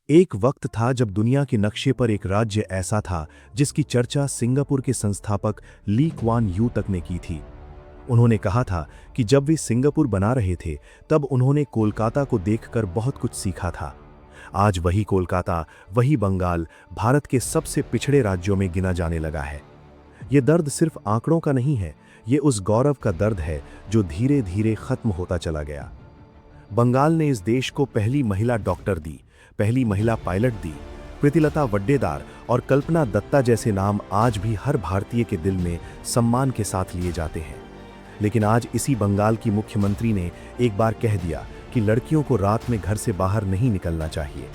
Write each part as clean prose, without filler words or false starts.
एक वक्त था जब दुनिया के नक्शे पर एक राज्य ऐसा था जिसकी चर्चा सिंगापुर के संस्थापक ली क्वान यू तक ने की थी। उन्होंने कहा था कि जब वे सिंगापुर बना रहे थे तब उन्होंने कोलकाता को देखकर बहुत कुछ सीखा था। आज वही कोलकाता, वही बंगाल भारत के सबसे पिछड़े राज्यों में गिना जाने लगा है। ये दर्द सिर्फ आंकड़ों का नहीं है, ये उस गौरव का दर्द है जो धीरे धीरे खत्म होता चला गया। बंगाल ने इस देश को पहली महिला डॉक्टर दी, पहली महिला पायलट दी। प्रीतिलता वड्डेदार और कल्पना दत्ता जैसे नाम आज भी हर भारतीय के दिल में सम्मान के साथ लिए जाते हैं। लेकिन आज इसी बंगाल की मुख्यमंत्री ने एक बार कह दिया कि लड़कियों को रात में घर से बाहर नहीं निकलना चाहिए।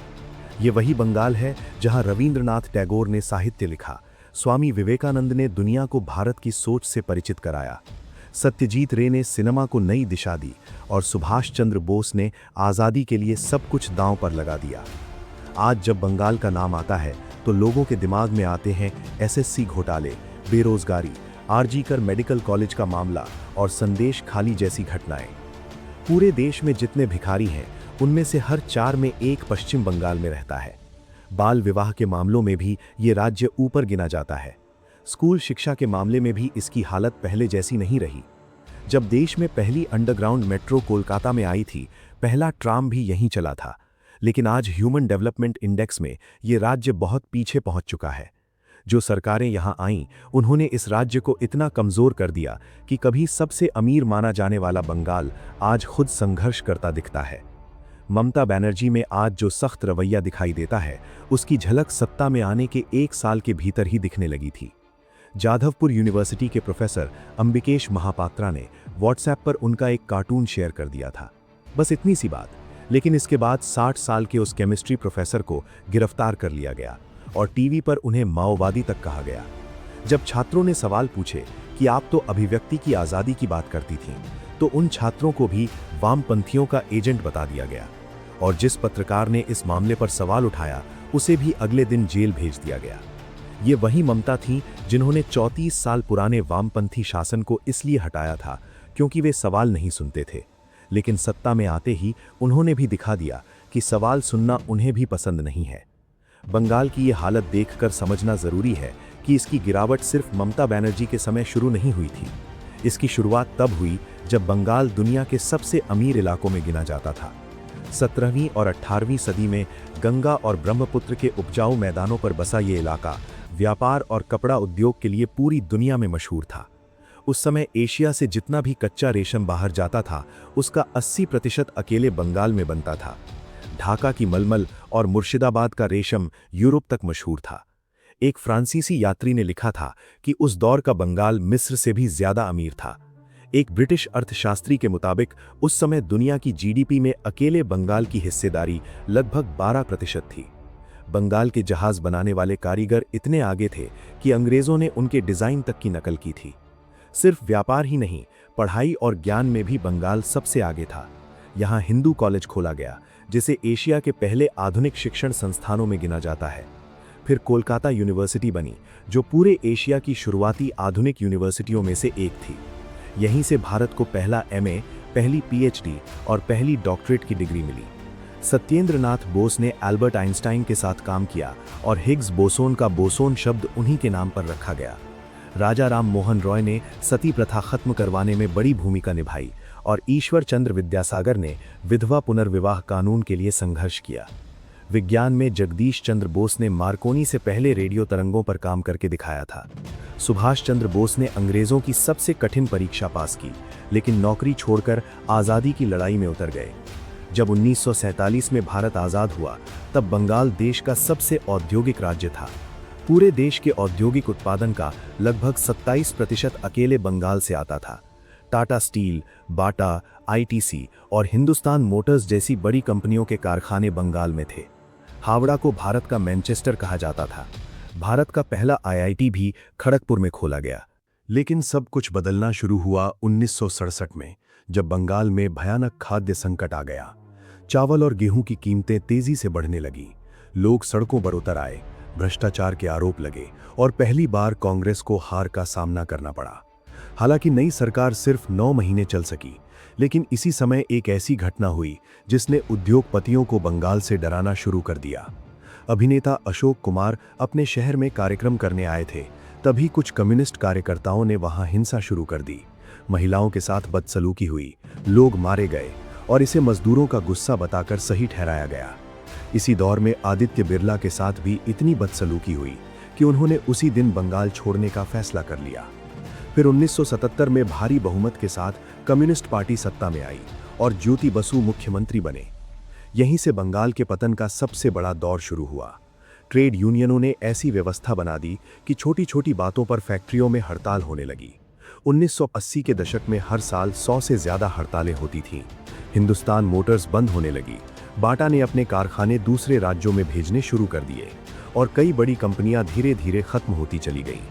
ये वही बंगाल है जहां रवींद्रनाथ टैगोर ने साहित्य लिखा, स्वामी विवेकानंद ने दुनिया को भारत की सोच से परिचित कराया, सत्यजीत रे ने सिनेमा को नई दिशा दी और सुभाष चंद्र बोस ने आज़ादी के लिए सब कुछ दांव पर लगा दिया। आज जब बंगाल का नाम आता है तो लोगों के दिमाग में आते हैं एसएससी घोटाले, बेरोजगारी, आरजीकर मेडिकल कॉलेज का मामला और संदेश खाली जैसी घटनाएं। पूरे देश में जितने भिखारी हैं उनमें से हर 4 में एक पश्चिम बंगाल में रहता है। बाल विवाह के मामलों में भी ये राज्य ऊपर गिना जाता है। स्कूल शिक्षा के मामले में भी इसकी हालत पहले जैसी नहीं रही। जब देश में पहली अंडरग्राउंड मेट्रो कोलकाता में आई थी, पहला ट्राम भी यहीं चला था। लेकिन आज ह्यूमन डेवलपमेंट इंडेक्स में ये राज्य बहुत पीछे पहुंच चुका है। जो सरकारें यहां आईं, उन्होंने इस राज्य को इतना कमजोर कर दिया कि कभी सबसे अमीर माना जाने वाला बंगाल आज खुद संघर्ष करता दिखता है। ममता बनर्जी में आज जो सख्त रवैया दिखाई देता है, उसकी झलक सत्ता में आने के 1 साल के भीतर ही दिखने लगी थी। जाधवपुर यूनिवर्सिटी के प्रोफेसर अंबिकेश महापात्रा ने व्हाट्सएप पर उनका एक कार्टून शेयर कर दिया था। बस इतनी सी बात, लेकिन इसके बाद 60 साल के उस केमिस्ट्री प्रोफेसर को गिरफ्तार कर लिया गया और टीवी पर उन्हें माओवादी तक कहा गया। जब छात्रों ने सवाल पूछे कि आप तो अभिव्यक्ति की आज़ादी की बात करती थीं, तो उन छात्रों को भी वामपंथियों का एजेंट बता दिया गया और जिस पत्रकार ने इस मामले पर सवाल उठाया उसे भी अगले दिन जेल भेज दिया गया। ये वही ममता थीं जिन्होंने 34 साल पुराने वामपंथी शासन को इसलिए हटाया था क्योंकि वे सवाल नहीं सुनते थे। लेकिन सत्ता में आते ही उन्होंने भी दिखा दिया कि सवाल सुनना उन्हें भी पसंद नहीं है। बंगाल की ये हालत देखकर समझना जरूरी है कि इसकी गिरावट सिर्फ ममता बनर्जी के समय शुरू नहीं हुई थी। इसकी शुरुआत तब हुई जब बंगाल दुनिया के सबसे अमीर इलाकों में गिना जाता था। 17वीं और 18वीं सदी में गंगा और ब्रह्मपुत्र के उपजाऊ मैदानों पर बसा ये इलाका व्यापार और कपड़ा उद्योग के लिए पूरी दुनिया में मशहूर था। उस समय एशिया से जितना भी कच्चा रेशम बाहर जाता था, उसका 80% अकेले बंगाल में बनता था। ढाका की मलमल और मुर्शिदाबाद का रेशम यूरोप तक मशहूर था। एक फ्रांसीसी यात्री ने लिखा था कि उस दौर का बंगाल मिस्र से भी ज्यादा अमीर था। एक ब्रिटिश अर्थशास्त्री के मुताबिक उस समय दुनिया की जीडीपी में अकेले बंगाल की हिस्सेदारी लगभग 12% थी। बंगाल के जहाज बनाने वाले कारीगर इतने आगे थे कि अंग्रेजों ने उनके डिजाइन तक की नकल की थी। सिर्फ व्यापार ही नहीं, पढ़ाई और ज्ञान में भी बंगाल सबसे आगे था। यहाँ हिंदू कॉलेज खोला गया, जिसे एशिया के पहले आधुनिक शिक्षण संस्थानों में गिना जाता है। फिर कोलकाता यूनिवर्सिटी बनी, जो पूरे एशिया की शुरुआती आधुनिक यूनिवर्सिटियों में से एक थी। यहीं से भारत को पहला एमए, पहली पीएचडी और पहली डॉक्टरेट की डिग्री मिली। सत्येंद्रनाथ बोस ने एल्बर्ट आइंस्टाइन के साथ काम किया और हिग्स बोसोन का बोसोन शब्द उन्हीं के नाम पर रखा गया। राजा राम मोहन रॉय ने सती प्रथा खत्म करवाने में बड़ी भूमिका निभाई और ईश्वर चंद्र विद्यासागर ने विधवा पुनर्विवाह कानून के लिए संघर्ष किया। विज्ञान में जगदीश चंद्र बोस ने मार्कोनी से पहले रेडियो तरंगों पर काम करके दिखाया था। सुभाष चंद्र बोस ने अंग्रेजों की सबसे कठिन परीक्षा पास की, लेकिन नौकरी छोड़कर आज़ादी की लड़ाई में उतर गए। जब 1947 में भारत आज़ाद हुआ, तब बंगाल देश का सबसे औद्योगिक राज्य था। पूरे देश के औद्योगिक उत्पादन का लगभग 27% अकेले बंगाल से आता था। टाटा स्टील, बाटा, आईटीसी और हिंदुस्तान मोटर्स जैसी बड़ी कंपनियों के कारखाने बंगाल में थे। हावड़ा को भारत का मैनचेस्टर कहा जाता था। भारत का पहला आईआईटी भी खड़गपुर में खोला गया। लेकिन सब कुछ बदलना शुरू हुआ 1967 में, जब बंगाल में भयानक खाद्य संकट आ गया। चावल और गेहूं की कीमतें तेजी से बढ़ने लगी। लोग सड़कों पर उतर आए, भ्रष्टाचार के आरोप लगे और पहली बार कांग्रेस को हार का सामना करना पड़ा। हालांकि नई सरकार सिर्फ 9 महीने चल सकी, लेकिन इसी समय एक ऐसी घटना हुई जिसने उद्योगपतियों को बंगाल से डराना शुरू कर दिया। अभिनेता अशोक कुमार अपने शहर में कार्यक्रम करने आए थे, तभी कुछ कम्युनिस्ट कार्यकर्ताओं ने वहां हिंसा शुरू कर दी। महिलाओं के साथ बदसलूकी हुई, लोग मारे गए और इसे मजदूरों का गुस्सा बताकर सही ठहराया गया। इसी दौर में आदित्य बिरला के साथ भी इतनी बदसलूकी हुई कि उन्होंने उसी दिन बंगाल छोड़ने का फैसला कर लिया। फिर 1977 में भारी बहुमत के साथ कम्युनिस्ट पार्टी सत्ता में आई और ज्योति बसु मुख्यमंत्री बने। यहीं से बंगाल के पतन का सबसे बड़ा दौर शुरू हुआ। ट्रेड यूनियनों ने ऐसी व्यवस्था बना दी कि छोटी छोटी बातों पर फैक्ट्रियों में हड़ताल होने लगी। 1980 के दशक में हर साल 100 से ज्यादा हड़तालें होती थीं। हिंदुस्तान मोटर्स बंद होने लगी, बाटा ने अपने कारखाने दूसरे राज्यों में भेजने शुरू कर दिए और कई बड़ी कंपनियां धीरे धीरे खत्म होती चली गईं।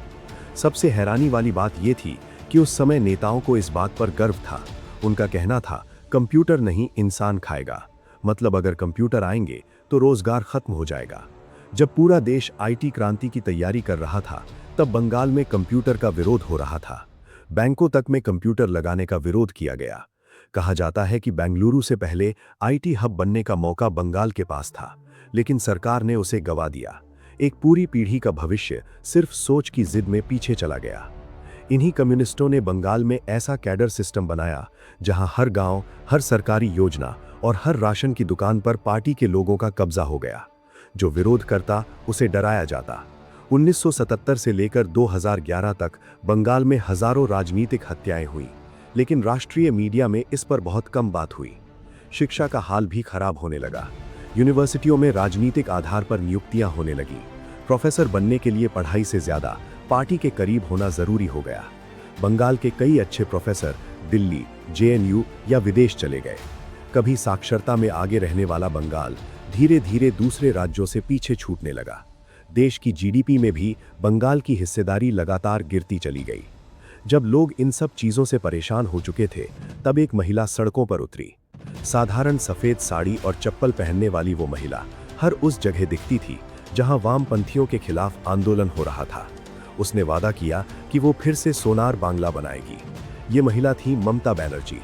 सबसे हैरानी वाली बात यह थी कि उस समय नेताओं को इस बात पर गर्व था। उनका कहना था, कंप्यूटर नहीं इंसान खाएगा, मतलब अगर कंप्यूटर आएंगे तो रोजगार खत्म हो जाएगा। जब पूरा देश आईटी क्रांति की तैयारी कर रहा था, तब बंगाल में कंप्यूटर का विरोध हो रहा था। बैंकों तक में कंप्यूटर लगाने का विरोध किया गया। कहा जाता है कि बेंगलुरु से पहले आईटी हब बनने का मौका बंगाल के पास था, लेकिन सरकार ने उसे गवा दिया। एक पूरी पीढ़ी का भविष्य सिर्फ सोच की जिद में पीछे चला गया। इन्हीं कम्युनिस्टों ने बंगाल में ऐसा कैडर सिस्टम बनाया जहां हर गांव, हर सरकारी योजना और हर राशन की दुकान पर पार्टी के लोगों का कब्जा हो गया। जो विरोध करता उसे डराया जाता। 1977 से लेकर 2011 तक बंगाल में हजारों राजनीतिक हत्याएं हुई, लेकिन राष्ट्रीय मीडिया में इस पर बहुत कम बात हुई। शिक्षा का हाल भी खराब होने लगा। यूनिवर्सिटियों में राजनीतिक आधार पर नियुक्तियां होने लगी। प्रोफेसर बनने के लिए पढ़ाई से ज्यादा पार्टी के करीब होना जरूरी हो गया। बंगाल के कई अच्छे प्रोफेसर दिल्ली, जेएनयू या विदेश चले गए। कभी साक्षरता में आगे रहने वाला बंगाल धीरे धीरे दूसरे राज्यों से पीछे छूटने लगा। देश की जीडीपी में भी बंगाल की हिस्सेदारी लगातार गिरती चली गई। जब लोग इन सब चीजों से परेशान हो चुके थे, तब एक महिला सड़कों पर उतरी। साधारण सफेद साड़ी और चप्पल पहनने वाली वो महिला हर उस जगह दिखती थी जहां वामपंथियों के खिलाफ आंदोलन हो रहा था। उसने वादा किया कि वो फिर से सोनार बांग्ला बनाएगी। ये महिला थी ममता बनर्जी।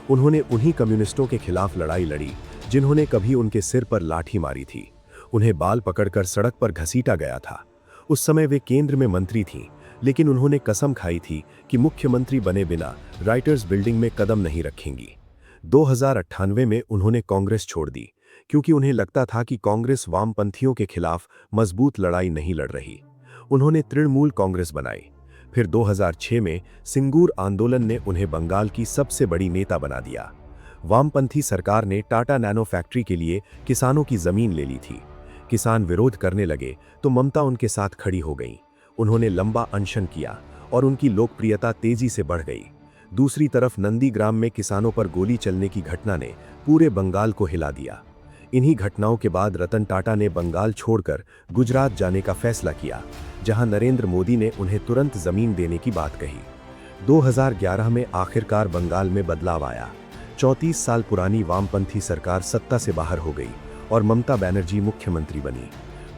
उन्होंने उन्हीं कम्युनिस्टों के खिलाफ लड़ाई लड़ी जिन्होंने कभी उनके सिर पर लाठी मारी थी। उन्हें बाल पकड़कर सड़क पर घसीटा गया था। उस समय वे केंद्र में मंत्री थीं, लेकिन उन्होंने कसम खाई थी कि मुख्यमंत्री बने बिना राइटर्स बिल्डिंग में कदम नहीं रखेंगी। 2098 में उन्होंने कांग्रेस छोड़ दी, क्योंकि उन्हें लगता था कि कांग्रेस वामपंथियों के खिलाफ मजबूत लड़ाई नहीं लड़ रही। उन्होंने तृणमूल कांग्रेस बनाई। फिर 2006 में सिंगूर आंदोलन ने उन्हें बंगाल की सबसे बड़ी नेता बना दिया। वामपंथी सरकार ने टाटा नैनो फैक्ट्री के लिए किसानों की जमीन ले ली थी। किसान विरोध करने लगे तो ममता उनके साथ खड़ी हो गईं। उन्होंने लंबा अनशन किया और उनकी लोकप्रियता तेजी से बढ़ गई। दूसरी तरफ नंदीग्राम में किसानों पर गोली चलने की घटना ने पूरे बंगाल को हिला दिया। इन्हीं घटनाओं के बाद रतन टाटा ने बंगाल छोड़कर गुजरात जाने का फैसला किया, जहां नरेंद्र मोदी ने उन्हें तुरंत जमीन देने की बात कही। 2011 में आखिरकार बंगाल में बदलाव आया। 34 साल पुरानी वामपंथी सरकार सत्ता से बाहर हो गई और ममता बनर्जी मुख्यमंत्री बनी।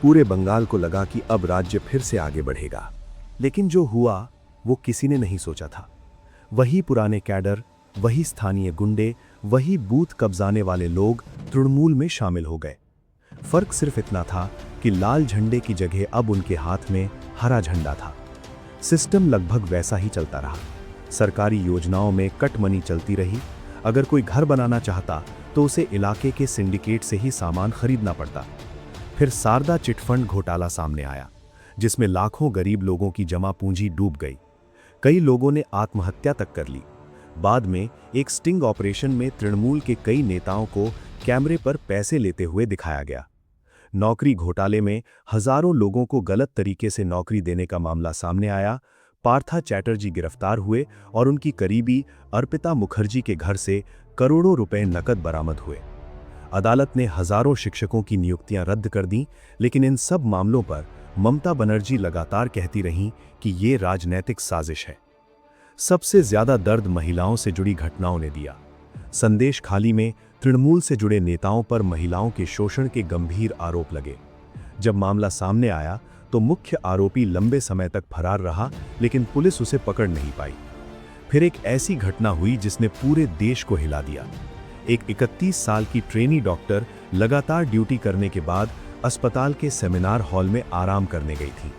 पूरे बंगाल को लगा कि अब राज्य फिर से आगे बढ़ेगा। लेकिन जो हुआ वो किसी ने नहीं सोचा था। वही पुराने कैडर, वही स्थानीय गुंडे, वही बूथ कब्जाने वाले लोग तृणमूल में शामिल हो गए। फर्क सिर्फ इतना था कि लाल झंडे की जगह अब उनके हाथ में हरा झंडा था। सिस्टम लगभग वैसा ही चलता रहा। सरकारी योजनाओं में कट मनी चलती रही। अगर कोई घर बनाना चाहता तो उसे इलाके के सिंडिकेट से ही सामान खरीदना पड़ता। फिर शारदा चिटफंड घोटाला सामने आया, जिसमें लाखों गरीब लोगों की जमा पूंजी डूब गई। कई लोगों ने आत्महत्या तक कर ली। बाद में एक स्टिंग ऑपरेशन में तृणमूल के कई नेताओं को कैमरे पर पैसे लेते हुए दिखाया गया। नौकरी घोटाले में हजारों लोगों को गलत तरीके से नौकरी देने का मामला सामने आया। पार्था चैटर्जी गिरफ्तार हुए और उनकी करीबी अर्पिता मुखर्जी के घर से करोड़ों रुपए नकद बरामद हुए। अदालत ने हजारों शिक्षकों की नियुक्तियां रद्द कर दी, लेकिन इन सब मामलों पर ममता बनर्जी लगातार कहती रहीं कि ये राजनैतिक साजिश है। सबसे ज्यादा दर्द महिलाओं से जुड़ी घटनाओं ने दिया। संदेश खाली में तृणमूल से जुड़े नेताओं पर महिलाओं के शोषण के गंभीर आरोप लगे। जब मामला सामने आया तो मुख्य आरोपी लंबे समय तक फरार रहा, लेकिन पुलिस उसे पकड़ नहीं पाई। फिर एक ऐसी घटना हुई जिसने पूरे देश को हिला दिया। एक 31 साल की ट्रेनी डॉक्टर लगातार ड्यूटी करने के बाद अस्पताल के सेमिनार हॉल में आराम करने गई थी।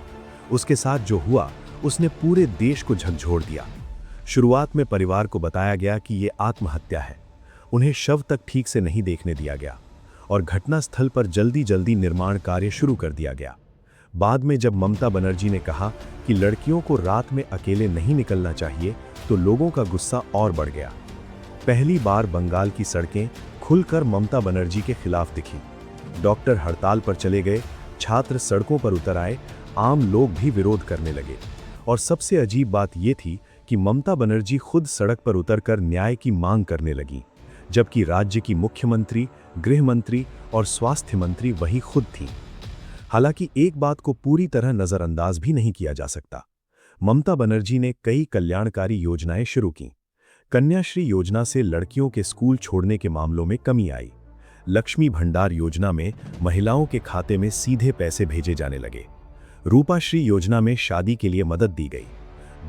उसके साथ जो हुआ उसने पूरे देश को झकझोर दिया। शुरुआत में परिवार को बताया गया कि ये आत्महत्या है। उन्हें शव तक ठीक से नहीं देखने दिया गया और घटनास्थल पर जल्दी जल्दी निर्माण कार्य शुरू कर दिया गया। बाद में जब ममता बनर्जी ने कहा कि लड़कियों को रात में अकेले नहीं निकलना चाहिए, तो लोगों का गुस्सा और बढ़ गया। पहली बार बंगाल की सड़कें खुलकर ममता बनर्जी के खिलाफ दिखी। डॉक्टर हड़ताल पर चले गए, छात्र सड़कों पर उतर आए, आम लोग भी विरोध करने लगे। और सबसे अजीब बात यह थी कि ममता बनर्जी खुद सड़क पर उतरकर न्याय की मांग करने लगी, जबकि राज्य की मुख्यमंत्री, गृह मंत्री और स्वास्थ्य मंत्री वही खुद थी। हालांकि एक बात को पूरी तरह नजरअंदाज भी नहीं किया जा सकता। ममता बनर्जी ने कई कल्याणकारी योजनाएं शुरू की। कन्याश्री योजना से लड़कियों के स्कूल छोड़ने के मामलों में कमी आई। लक्ष्मी भंडार योजना में महिलाओं के खाते में सीधे पैसे भेजे जाने लगे। रूपाश्री योजना में शादी के लिए मदद दी गई।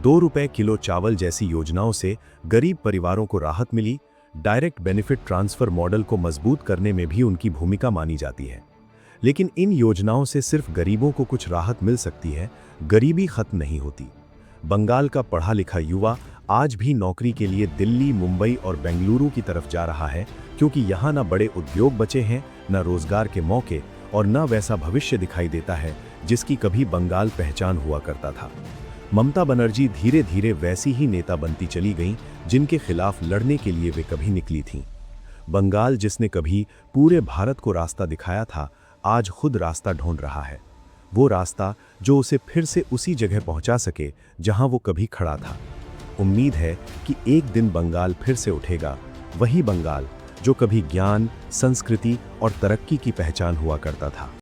2 रुपए किलो चावल जैसी योजनाओं से गरीब परिवारों को राहत मिली। डायरेक्ट बेनिफिट ट्रांसफर मॉडल को मजबूत करने में भी उनकी भूमिका मानी जाती है। लेकिन इन योजनाओं से सिर्फ गरीबों को कुछ राहत मिल सकती है, गरीबी खत्म नहीं होती। बंगाल का पढ़ा लिखा युवा आज भी नौकरी के लिए दिल्ली, मुंबई और बेंगलुरु की तरफ जा रहा है, क्योंकि यहाँ न बड़े उद्योग बचे हैं, न रोजगार के मौके और न वैसा भविष्य दिखाई देता है जिसकी कभी बंगाल पहचान हुआ करता था। ममता बनर्जी धीरे धीरे वैसी ही नेता बनती चली गईं जिनके खिलाफ लड़ने के लिए वे कभी निकली थीं। बंगाल जिसने कभी पूरे भारत को रास्ता दिखाया था, आज खुद रास्ता ढूंढ रहा है। वो रास्ता जो उसे फिर से उसी जगह पहुंचा सके जहां वो कभी खड़ा था। उम्मीद है कि एक दिन बंगाल फिर से उठेगा, वही बंगाल जो कभी ज्ञान, संस्कृति और तरक्की की पहचान हुआ करता था।